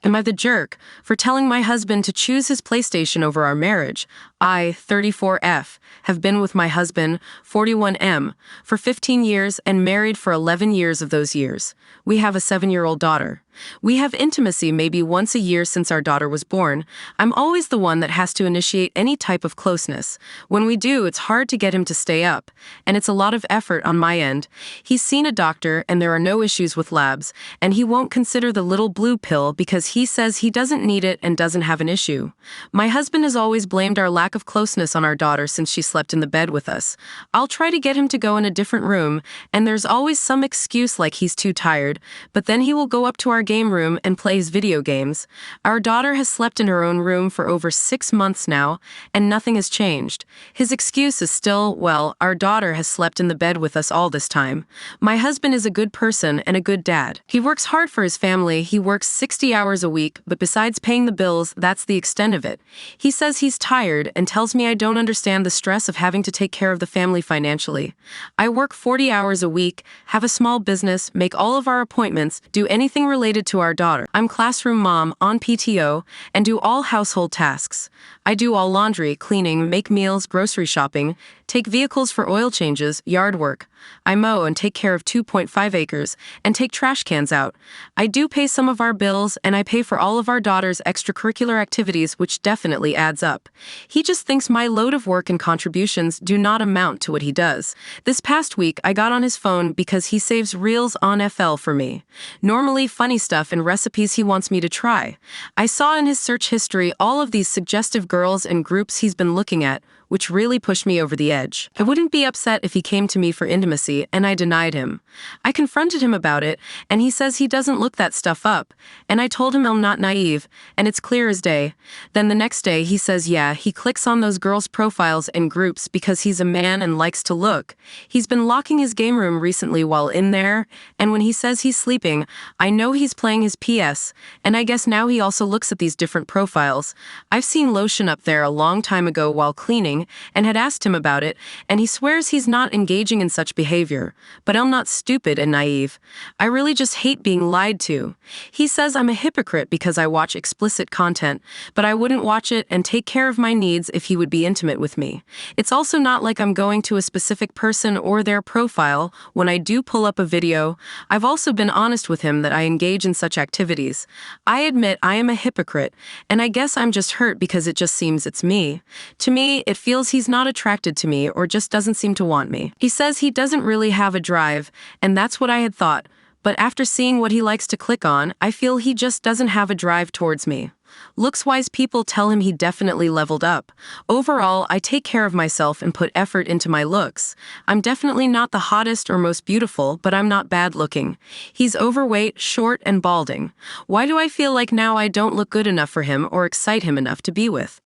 Am I the jerk for telling my husband to choose his PlayStation over our marriage? I, 34F, have been with my husband, 41M, for 15 years and married for 11 years of those years. We have a 7-year-old daughter. We have intimacy maybe once a year since our daughter was born. I'm always the one that has to initiate any type of closeness. When we do, it's hard to get him to stay up, and it's a lot of effort on my end. He's seen a doctor and there are no issues with labs, and he won't consider the little blue pill because he says he doesn't need it and doesn't have an issue. My husband has always blamed our lack of closeness on our daughter since she slept in the bed with us. I'll try to get him to go in a different room, and there's always some excuse like he's too tired, but then he will go up to our game room and plays video games. Our daughter has slept in her own room for over 6 months now, and nothing has changed. His excuse is still, well, our daughter has slept in the bed with us all this time. My husband is a good person and a good dad. He works hard for his family. He works 60 hours a week, but besides paying the bills, that's the extent of it. He says he's tired and tells me I don't understand the stress of having to take care of the family financially. I work 40 hours a week, have a small business, make all of our appointments, do anything related to our daughter. I'm classroom mom on PTO and do all household tasks. I do all laundry, cleaning, make meals, grocery shopping, take vehicles for oil changes, yard work. I mow and take care of 2.5 acres and take trash cans out. I do pay some of our bills and I pay for all of our daughter's extracurricular activities, which definitely adds up. He just thinks my load of work and contributions do not amount to what he does. This past week, I got on his phone because he saves reels on FL for me. Normally funny stuff and recipes he wants me to try. I saw in his search history all of these suggestive girls and groups he's been looking at, which really pushed me over the edge. I wouldn't be upset if he came to me for intimacy, and I denied him. I confronted him about it, and he says he doesn't look that stuff up, and I told him I'm not naive, and it's clear as day. Then the next day, he says yeah, he clicks on those girls' profiles and groups because he's a man and likes to look. He's been locking his game room recently while in there, and when he says he's sleeping, I know he's playing his PS, and I guess now he also looks at these different profiles. I've seen lotion up there a long time ago while cleaning, and had asked him about it, and he swears he's not engaging in such behavior. But I'm not stupid and naive. I really just hate being lied to. He says I'm a hypocrite because I watch explicit content, but I wouldn't watch it and take care of my needs if he would be intimate with me. It's also not like I'm going to a specific person or their profile when I do pull up a video. I've also been honest with him that I engage in such activities. I admit I am a hypocrite, and I guess I'm just hurt because it just seems it's me. To me, it feels he's not attracted to me or just doesn't seem to want me. He says he doesn't really have a drive, and that's what I had thought. But after seeing what he likes to click on, I feel he just doesn't have a drive towards me. Looks-wise people tell him he definitely leveled up. Overall, I take care of myself and put effort into my looks. I'm definitely not the hottest or most beautiful, but I'm not bad looking. He's overweight, short, and balding. Why do I feel like now I don't look good enough for him or excite him enough to be with?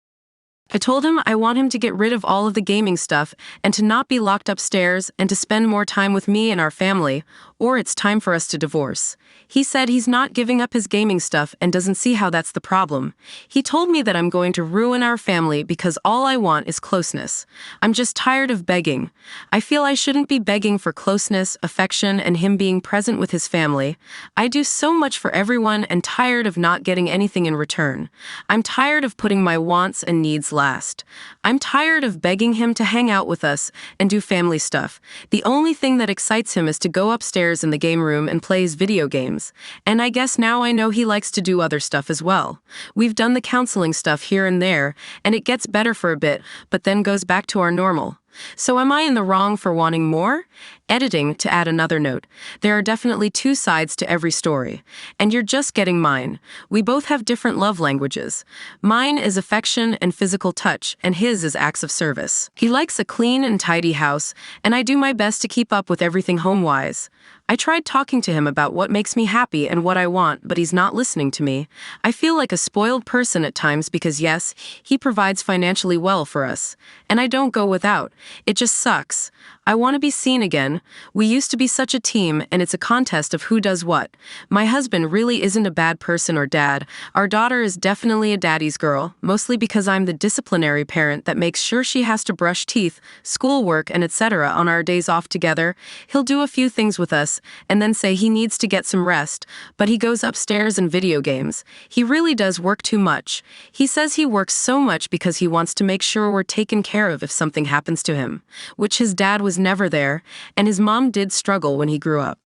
I told him I want him to get rid of all of the gaming stuff and to not be locked upstairs and to spend more time with me and our family, or it's time for us to divorce. He said he's not giving up his gaming stuff and doesn't see how that's the problem. He told me that I'm going to ruin our family because all I want is closeness. I'm just tired of begging. I feel I shouldn't be begging for closeness, affection, and him being present with his family. I do so much for everyone and tired of not getting anything in return. I'm tired of putting my wants and needs last. I'm tired of begging him to hang out with us and do family stuff. The only thing that excites him is to go upstairs in the game room and play his video games. And I guess now I know he likes to do other stuff as well. We've done the counseling stuff here and there, and it gets better for a bit, but then goes back to our normal. So am I in the wrong for wanting more? Editing, to add another note. There are definitely 2 sides to every story, and you're just getting mine. We both have different love languages. Mine is affection and physical touch, and his is acts of service. He likes a clean and tidy house, and I do my best to keep up with everything home-wise. I tried talking to him about what makes me happy and what I want, but he's not listening to me. I feel like a spoiled person at times because yes, he provides financially well for us, and I don't go without. It just sucks. I want to be seen again. We used to be such a team, and it's a contest of who does what. My husband really isn't a bad person or dad. Our daughter is definitely a daddy's girl, mostly because I'm the disciplinary parent that makes sure she has to brush teeth, schoolwork, and etc. on our days off together. He'll do a few things with us, and then say he needs to get some rest, but he goes upstairs and video games. He really does work too much. He says he works so much because he wants to make sure we're taken care of if something happens to him, which his dad was never there, and his mom did struggle when he grew up.